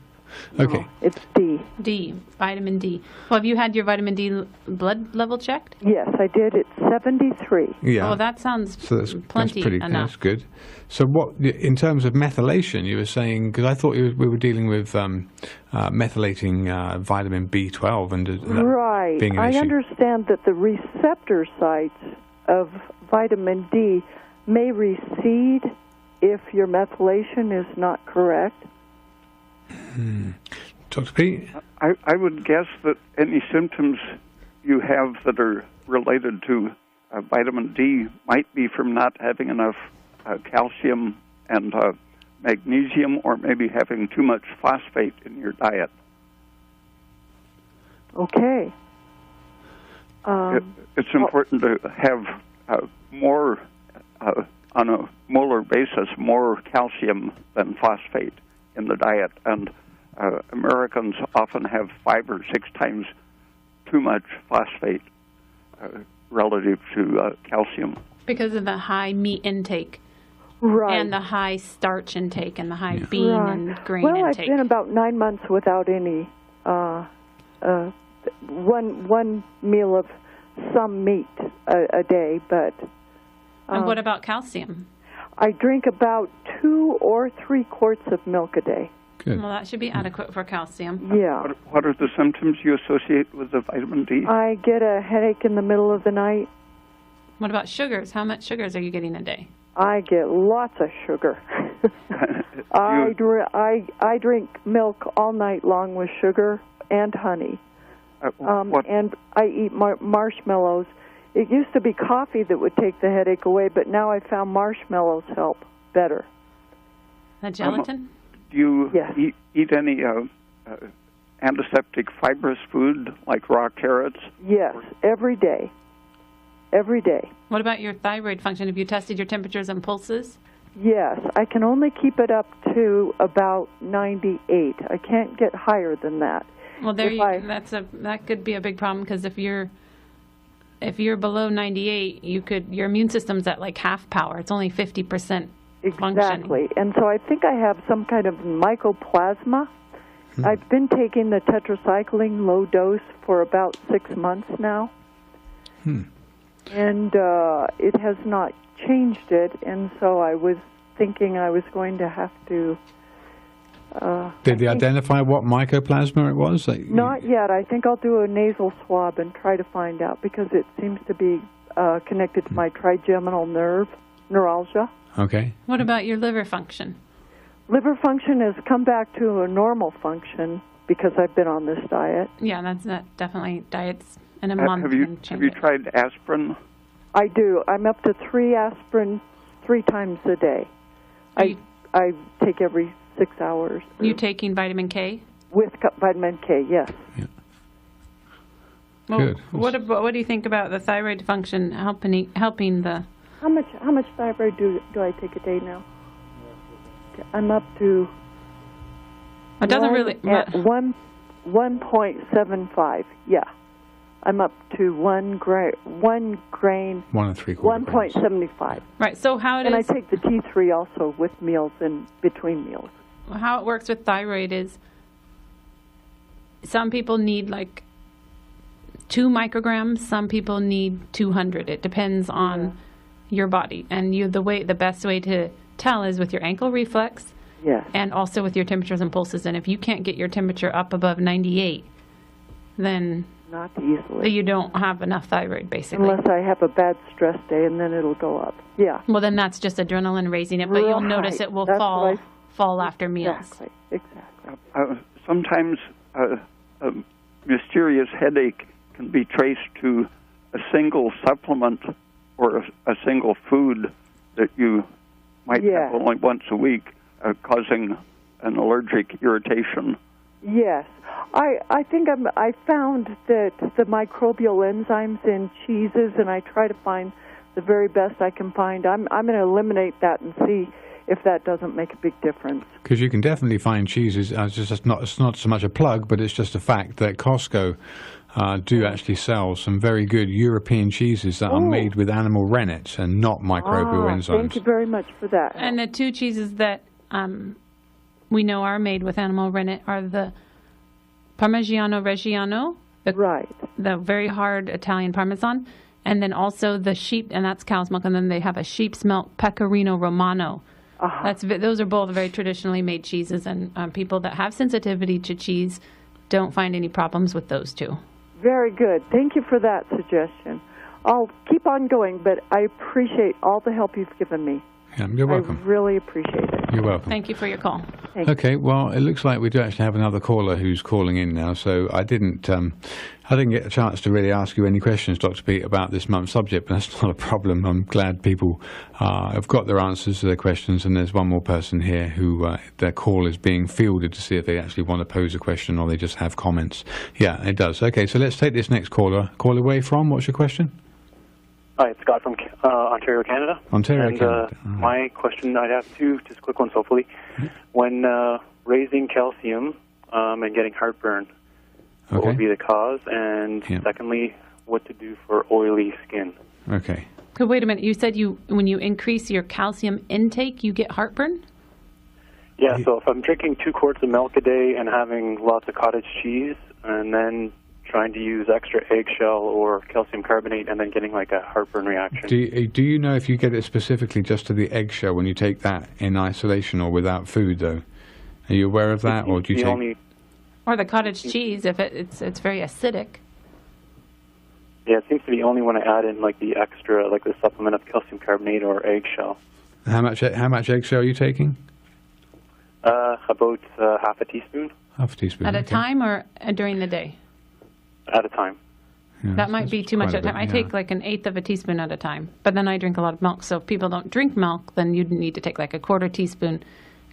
Okay. No, it's D. D, vitamin D. Well, have you had your vitamin D blood level checked? Yes, I did. It's 73. Yeah. Oh, that sounds that's plenty enough. That's good. So what, in terms of methylation, you were saying, because I thought we were dealing with methylating vitamin B12 and right. being an I issue. understand that the receptor sites of vitamin D may recede if your methylation is not correct. Dr. Peat? I would guess that any symptoms you have that are related to vitamin D might be from not having enough calcium and magnesium, or maybe having too much phosphate in your diet. Okay. It's important to have more, on a molar basis, more calcium than phosphate in the diet, and Americans often have 5 or 6 times too much phosphate relative to calcium. Because of the high meat intake. Right. And the high starch intake and the high bean and grain intake. intake. I've been about 9 months without any one meal of some meat a day, but... and what about calcium? I drink about 2 or 3 quarts of milk a day. Good. Well, that should be adequate for calcium. Yeah. What are the symptoms you associate with the vitamin D? I get a headache in the middle of the night. What about sugars? How much sugars are you getting a day? I get lots of sugar. I drink milk all night long with sugar and honey. And I eat marshmallows. It used to be coffee that would take the headache away, but now I found marshmallows help better. The gelatin? Do you Yes. eat any antiseptic fibrous food like raw carrots? Yes, every day. Every day. What about your thyroid function? Have you tested your temperatures and pulses? Yes, I can only keep it up to about 98. I can't get higher than that. Well, that could be a big problem, because if you're below 98, your immune system's at like half power. It's only 50% functioning. Exactly. And so I think I have some kind of mycoplasma. I've been taking the tetracycline low dose for about 6 months now. And it has not changed it, and so I was thinking I was going to have to... Did they identify what mycoplasma it was? Not yet. I think I'll do a nasal swab and try to find out, because it seems to be connected to my trigeminal neuralgia. Okay. What about your liver function? Liver function has come back to a normal function because I've been on this diet. Yeah, that's definitely diets in a month. Have you tried aspirin? I do. I'm up to 3 aspirin 3 times a day. I take every 6 hours. You taking vitamin K? With vitamin K, yes. Yeah. Well, Good. What do you think about the thyroid function helping the... How much thyroid do I take a day now? I'm up to... It doesn't really... At 1.75, yeah. I'm up to 1 grain... 1 3/4 1.75. Right, so how it and is... I take the T3 also with meals and between meals. How it works with thyroid is some people need like 2 micrograms, some people need 200. It depends on your body. And the best way to tell is with your ankle reflex, yes, and also with your temperatures and pulses. And if you can't get your temperature up above 98, then not easily. you don't have enough thyroid, basically. Unless I have a bad stress day, and then it'll go up. Yeah. Well, then that's just adrenaline raising it, but you'll notice it will fall after meals. Exactly. Sometimes a mysterious headache can be traced to a single supplement or a single food that you might have only once a week, causing an allergic irritation. Yes. I think I found that the microbial enzymes in cheeses, and I try to find the very best I can find. I'm going to eliminate that and see if that doesn't make a big difference. Because you can definitely find cheeses. It's not so much a plug, but it's just a fact that Costco do actually sell some very good European cheeses that are made with animal rennet and not microbial enzymes. Thank you very much for that. And the 2 cheeses that we know are made with animal rennet are the Parmigiano Reggiano, the very hard Italian Parmesan, and then also the sheep, and that's cow's milk, and then they have a sheep's milk Pecorino Romano. Those are both very traditionally made cheeses, and people that have sensitivity to cheese don't find any problems with those 2. Very good. Thank you for that suggestion. I'll keep on going, but I appreciate all the help you've given me. Yeah, you're welcome. I really appreciate it. You're welcome. Thank you for your call. Okay, well, it looks like we do actually have another caller who's calling in now, so I didn't get a chance to really ask you any questions, Dr. Pete, about this month's subject, but that's not a problem. I'm glad people have got their answers to their questions, and there's one more person here who their call is being fielded to see if they actually want to pose a question or they just have comments. Yeah, it does. Okay, so let's take this next caller. Call away from, what's your question? Hi, it's Scott from Ontario, Canada. Canada. My question, I'd have 2 just quick ones, hopefully. When raising calcium and getting heartburn, what would be the cause? And secondly, what to do for oily skin? Okay. So wait a minute. You said when you increase your calcium intake, you get heartburn? Yeah, so if I'm drinking 2 quarts of milk a day and having lots of cottage cheese, and then trying to use extra eggshell or calcium carbonate and then getting like a heartburn reaction. Do you know if you get it specifically just to the eggshell when you take that in isolation or without food, though? Are you aware of that, or do you take... Or the cottage cheese, if it's very acidic. Yeah, it seems to be the only one I add in, like the extra, like the supplement of calcium carbonate or eggshell. How much eggshell are you taking? About half a teaspoon. Half a teaspoon. At a time or during the day? At a time. Yeah, that might be too much at a time. I take like 1/8 of a teaspoon at a time, but then I drink a lot of milk. So if people don't drink milk, then you'd need to take like a 1/4 teaspoon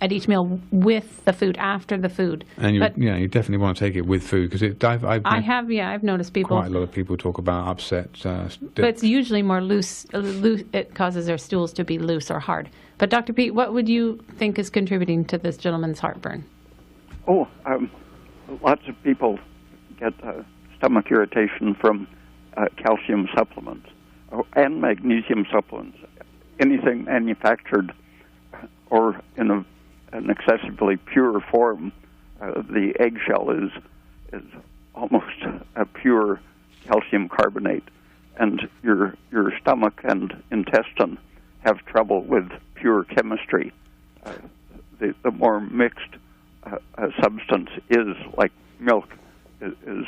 at each meal with the food, after the food. And you definitely want to take it with food, because I've noticed people. Quite a lot of people talk about upset. But it's usually more loose. It causes their stools to be loose or hard. But Dr. Pete, what would you think is contributing to this gentleman's heartburn? Lots of people get stomach irritation from calcium supplements and magnesium supplements. Anything manufactured or in an excessively pure form, the eggshell is almost a pure calcium carbonate, and your stomach and intestine have trouble with pure chemistry. The more mixed a substance is, like milk, is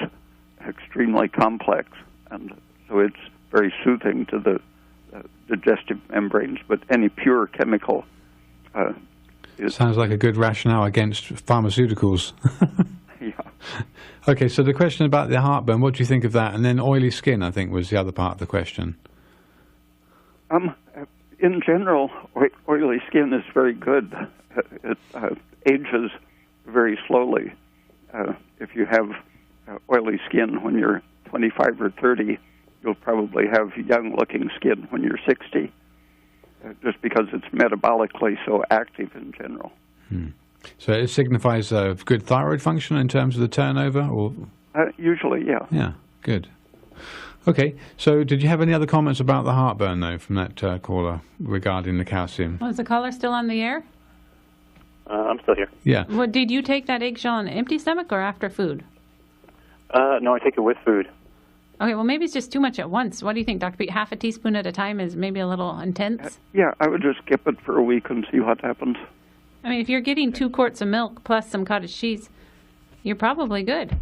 extremely complex, and so it's very soothing to the digestive membranes. But any pure chemical sounds like a good rationale against pharmaceuticals. Yeah. Okay, so the question about the heartburn, what do you think of that? And then oily skin, I think, was the other part of the question. In general, oily skin is very good. It ages very slowly. If you have oily skin when you're 25 or 30, you'll probably have young-looking skin when you're 60, just because it's metabolically so active in general. So it signifies good thyroid function in terms of the turnover? Or usually, yeah. Yeah, good. Okay, so did you have any other comments about the heartburn, though, from that caller regarding the calcium? Is the caller still on the air? I'm still here. Yeah. Well, did you take that eggshell on an empty stomach or after food? No, I take it with food. Okay, well, maybe it's just too much at once. What do you think, Dr. Pete? Half a teaspoon at a time is maybe a little intense? Yeah, I would just skip it for a week and see what happens. I mean, if you're getting 2 quarts of milk plus some cottage cheese, you're probably good.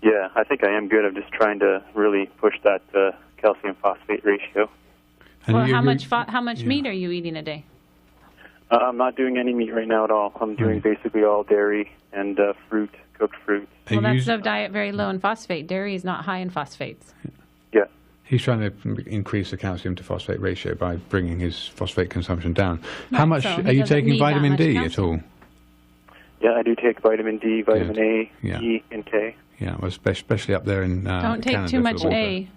Yeah, I think I am good. I'm just trying to really push that calcium phosphate ratio. Well, how much meat are you eating a day? I'm not doing any meat right now at all. I'm doing basically all dairy and fruit, cooked fruit. Well, that's a diet very low in phosphate. Dairy is not high in phosphates. Yeah. He's trying to increase the calcium to phosphate ratio by bringing his phosphate consumption down. How much are you taking vitamin D at all? Yeah, I do take vitamin D, vitamin A, E, and K. Yeah, well, especially up there in Don't take Canada too much A.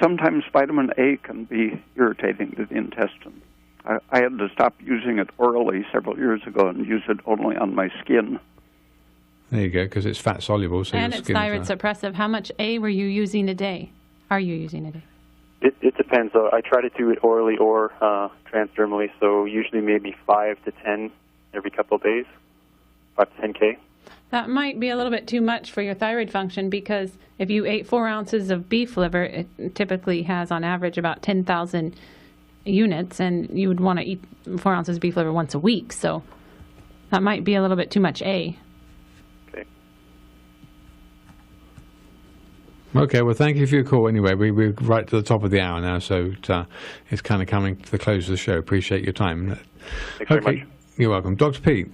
Sometimes vitamin A can be irritating to the intestine. I had to stop using it orally several years ago and use it only on my skin. There you go, because it's fat soluble. So and it's thyroid suppressive. How much A were you using a day? Are you using a day? It depends. I try to do it orally or transdermally, so usually maybe 5 to 10 every couple of days, 5 to 10K. That might be a little bit too much for your thyroid function, because if you ate 4 ounces of beef liver, it typically has on average about 10,000 units, and you would want to eat 4 ounces of beef liver once a week. So that might be a little bit too much A. Okay, well, thank you for your call anyway. We're right to the top of the hour now, so it's kind of coming to the close of the show. Appreciate your time. Thanks very much. You're welcome. Dr. Pete.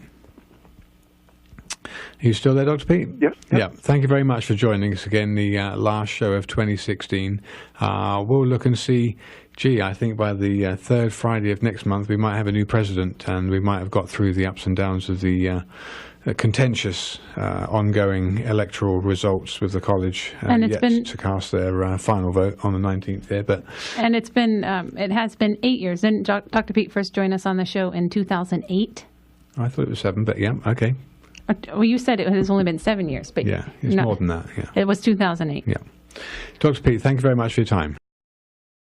Are you still there, Dr. Pete? Yes. Yeah. Thank you very much for joining us again, the last show of 2016. We'll look and see, I think by the third Friday of next month, we might have a new president, and we might have got through the ups and downs of the contentious ongoing electoral results with the college and it's been to cast their final vote on the 19th there. And it has been 8 years. Didn't Dr. Pete first join us on the show in 2008? I thought it was 7, but yeah, okay. Well, you said it has only been 7 years, but yeah, it's more than that. Yeah, it was 2008. Yeah, Dr. Pete, thank you very much for your time.